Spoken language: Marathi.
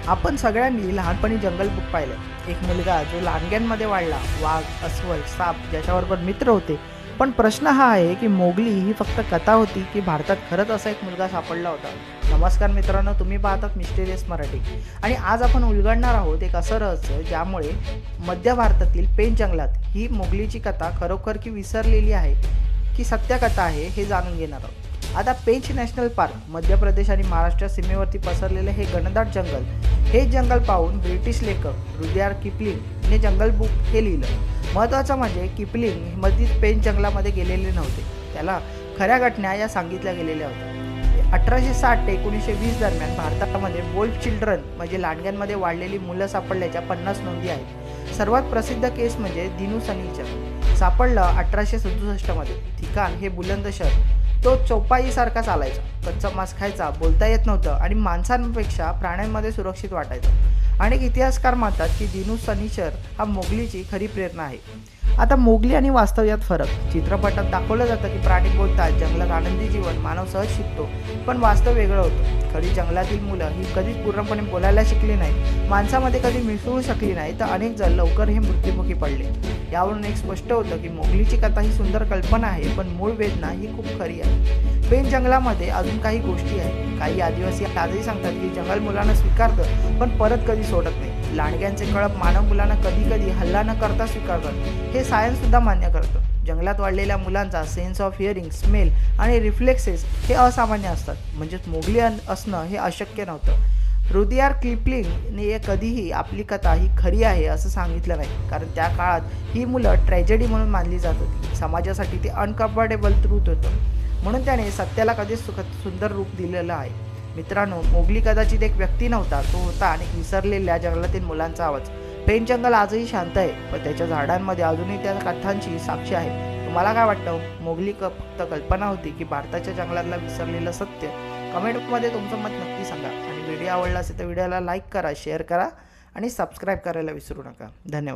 आपण सगळ्यांनी लहानपणी जंगल बुक पाहिलं. एक मुलगा जो लांडग्यांमध्ये वाढला, वाघ, अस्वल, साप ज्याच्याबरोबर मित्र होते. पण प्रश्न हा आहे की मोगली ही फक्त कथा होती की भारतात खरंच असा एक मुलगा सापडला होता? नमस्कार मित्रांनो, तुम्ही पाहतात मिस्टेरियस मराठी. आणि आज आपण उलगडणार आहोत एक असं रहस्य ज्यामुळे मध्य भारतातील पेंच जंगलात ही मोगलीची कथा खरोखर की विसरलेली आहे की सत्य कथा आहे हे जाणून घेणार आहोत. आता पेंच नॅशनल पार्क मध्य प्रदेश आणि महाराष्ट्र सीमेवरती पसरलेले हे घनदाट जंगल, हे जंगल पाहून ब्रिटिश लेखक रुडयार्ड किपलिंगने जंगल बुक हे लिहिलं. महत्त्वाचं म्हणजे किपलिंग मधीच पेंच जंगलामध्ये गेलेले नव्हते, त्याला खऱ्या घटना या सांगितल्या गेलेल्या होत्या. 1860 ते 1920 दरम्यान भारतामध्ये वोल्फ चिल्ड्रन म्हणजे लांडग्यांमध्ये वाढलेली मुलं सापडल्याच्या 50 नोंदी आहेत. सर्वात प्रसिद्ध केस म्हणजे दिनू सनीचं सापडलं 1867 मध्ये. ठिकाण हे बुलंदशहर. तो चौपाईसारखा चालायचा, कच्चा मांस खायचा, बोलता येत नव्हतं आणि माणसांपेक्षा प्राण्यांमध्ये सुरक्षित वाटायचं. अनेक इतिहासकार मानतात की दिनू सनीचर हा मोगलीची खरी प्रेरणा आहे. आता मोगली आणि वास्तव्यात फरक. चित्रपटात दाखवलं जातं की प्राणी बोलतात, जंगलात आनंदी जीवन मानव सहज शिकतो, पण वास्तव वेगळं होतं. खरी जंगलातील मुलं ही कधीच पूर्णपणे बोलायला शिकली नाही, माणसामध्ये कधी मिसळू शकली नाही, तर अनेक जण लवकर हे मृत्युमुखी पडले. यावरून एक स्पष्ट होतं की मोगलीची कथा ही सुंदर कल्पना आहे, पण मूळ वेदना ही खूप खरी आहे. पेंच जंगलामध्ये अजून काही गोष्टी आहेत. काही आदिवासी आजही सांगतात की जंगल मुलांना स्वीकारतं पण परत कधी सोडत नाही. लांडग्यांचे कळप मानव मुलांना कधी कधी हल्ला न करता स्वीकारतात, हे सायन्स सुद्धा मान्य करतं. जंगलात वाढलेल्या मुलांचा सेन्स ऑफ हिअरिंग, स्मेल आणि रिफ्लेक्सेस हे असामान्य असतात, म्हणजेच मोगली असणं हे अशक्य नव्हतं. रुडयार्ड किपलिंगने कधीही आपली कथा ही खरी आहे असं सांगितलं नाही, कारण त्या काळात ही मुलं ट्रॅजेडी म्हणून मानली जात होती. समाजासाठी ते अनकम्फर्टेबल ट्रूथ होतं, म्हणून त्याने सत्याला कधीच सुंदर रूप दिलेलं आहे. मित्रांनो, मोगली कदाचित एक व्यक्ती नव्हता, तो होता अनेक विसरलेल्या जंगलातील मुलांचा आवाज. पेंच जंगल आजही शांत आहे, पण त्याच्या झाडांमध्ये अजूनही त्या कथांची साक्षी आहे. तुम्हाला काय वाटतं? मोगली फक्त कल्पना होती की भारताच्या जंगलातलं विसरलेलं सत्य? कमेंटमध्ये तुमचं मत नक्की सांगा. आणि व्हिडिओ आवडला असेल तर व्हिडिओला लाईक करा, शेअर करा आणि सबस्क्राईब करायला विसरू नका. धन्यवाद.